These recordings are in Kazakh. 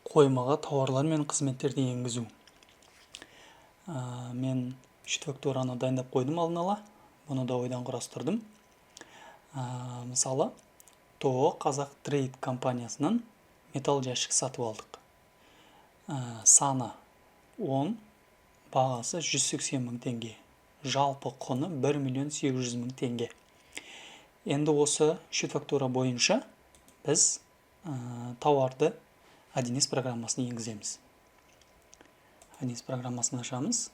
Қоймаға тауарлар мен қызметтерді енгізу. Мен 3 фактораны дайындап қойдым алдын ала. Бұны да ойдан құрастырдым. Мысалы, ТО Қазақ Трейд компаниясынан металл жәшік сатып алдық. Саны 10, бағасы 180 мың теңге. Жалпы құны 1 миллион 800 мың теңге. Енді осы 3 фактора бойынша біз тауарды 1С программасын енгіземіз. 1С программасын ашамыз.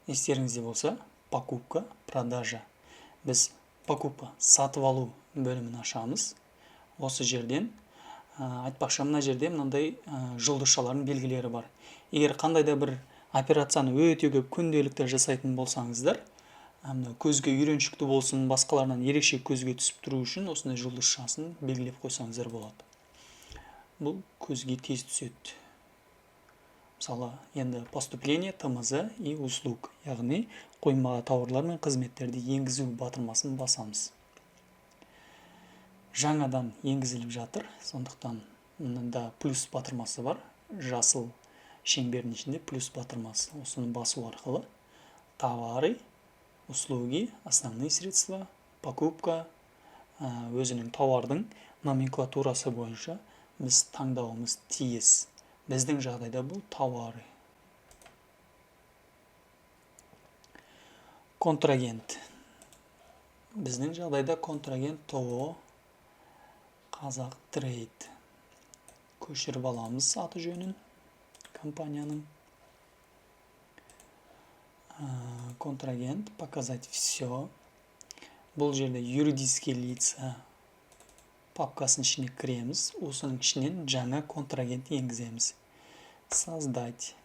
Естеріңізде болса, покупка, продажа. Біз покупка, сатып алу бөлімін ашамыз. Осы жерден, айтпақшы мына жерде мынандай жұлдызшалардың белгілері бар. Егер қандай да бір операцияны өте көп күнделікті жасайтын болсаңыздар, көзге үйреншікті болсын, басқаларынан ерекше көзге түсіп тұру үшін осындай жұлдызшасын белгілеп қойсаңыздар болады. Бұл көзге тез түседі. Мысалы, енді поступление, ТМЗ и услуг, яғни қоймаға тауарлар мен қызметтерді енгізу батырмасын басамыз. Жаңадан енгізіліп жатыр, сондықтан мұнда плюс батырмасы бар. Жасыл шеңбердің ішінде плюс батырмасы. Осыны басу арқылы товары, услуги, основные средства, покупка, өзінің тауардың номенклатурасы бойынша біз таңдауымыз тиіс. Біздің жағдайда бұл тауары. Контрагент. Біздің жағдайда контрагент ТО Қазақ Трейд. Көшіріп аламыз аты жөнін компанияның. Контрагент, показать все. Бұл жерде юридические лица папкасын ішіне кіреміз. Осының ішінен жаңа контрагент енгіземіз. Создать.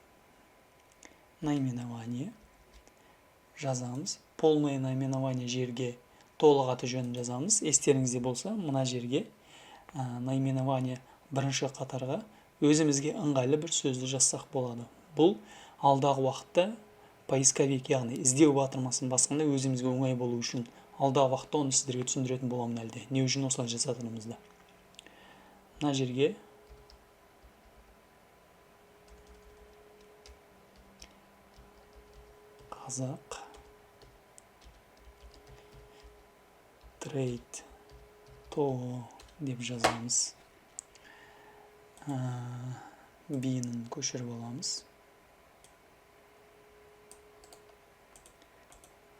Наименование. Жазамыз. Полное наименование жерге толық аты жөнін жазамыз. Естеріңізде болса, мына жерге наименование бірінші қатарға өзімізге ыңғайлы бір сөзді жазсақ болады. Бұл алдағы уақытта поисковик, яғни іздеу батырмасын басқанда өзімізге оңай болу үшін алдағы уақытта оны сіздерге түсіндіретін боламын әлде. Не үшін осылай жасатынымызды. Мына жерге Қазақ Трейд ТО деп жазамыз. Бинін көшіріп аламыз.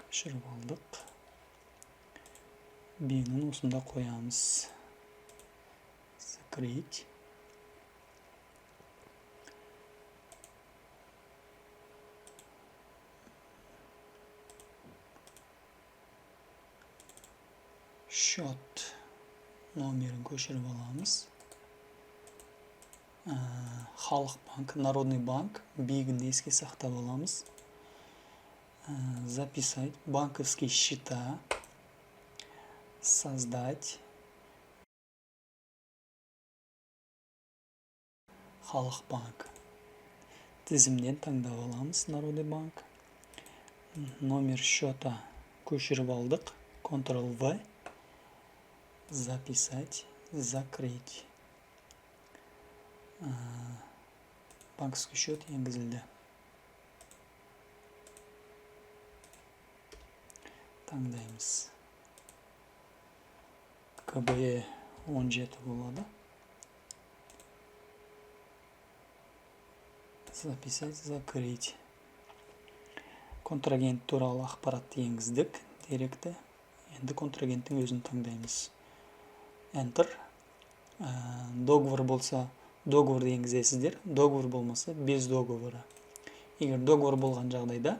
Көшіріп алдық. Бинін осында қоямыз. Закрыть. Счет номерін көшіріп аламыз. Халық банк, Народный банк, бигін еске сақтап аламыз. Записать банковские счета. Создать. Халық банк. Тізімден таңдап аламыз Народный банк. Номер счета көшіріп алдық. Ctrl-V. Записать. Закрыть. Банковский счет енгізілді. Таңдаймыз. КБ 17 болады. Записать, закрыть. Контрагент туралы ақпаратты енгіздік. Деректі. Енді контрагенттің өзін таңдаймыз. Enter. Договор болса, договорды енгізесіздер. Договор болмаса, без договора. Егер договор болған жағдайда,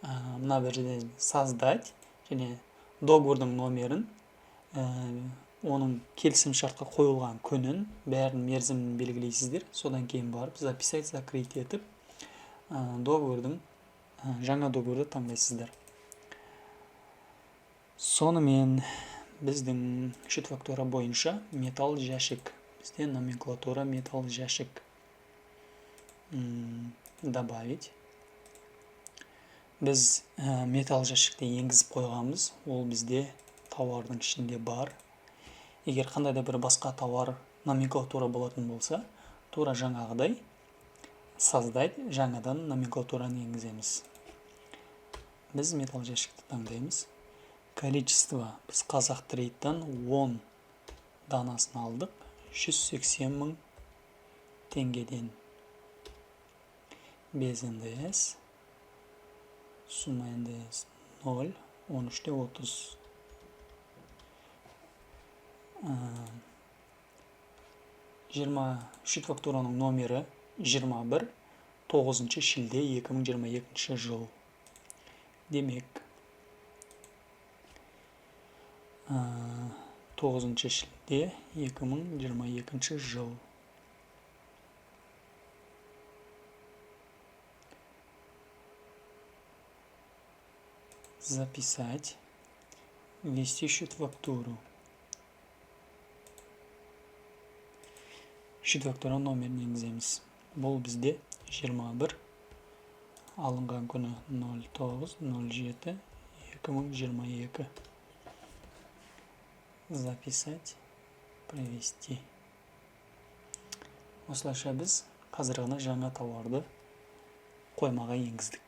мына бір жерден создать, және договордың номерін, оның келісім шартқа қойылған күнін, бәрін мерзімін белгілейсіздер. Содан кейін барып, записать, закрыть етіп, договордың, жаңа договорды таңдайсыздар. Сонымен біздің 3 фактора бойынша металл жәшік. Бізде номенклатура металл жәшік. Добавить. Біз металл жәшікті енгізіп қойғанбыз. Ол бізде тауардың ішінде бар. Егер қандай да бір басқа тауар номенклатура болатын болса, тура жаңағыдай создать жаңадан номенклатураны енгіземіз. Біз металл жәшікті таңдаймыз. Количество біз қазақ трейдтан 10 данасын алдық. 180 000 теңгеден. Без НДС. Сумма НДС 0. 13'te 30. Шит фактураның номері 21. 9 шілде 2022 жыл. Демек, 9 шілде 2022 жыл. Записать. Ввести счет-фактуру. Счет-фактура номерін енгіземіз. Бұл бізде 21. Алынған күні 09.07.2022. Записать. Провести. Осылайша біз қазір ғана жаңа тауарды қоймаға енгіздік.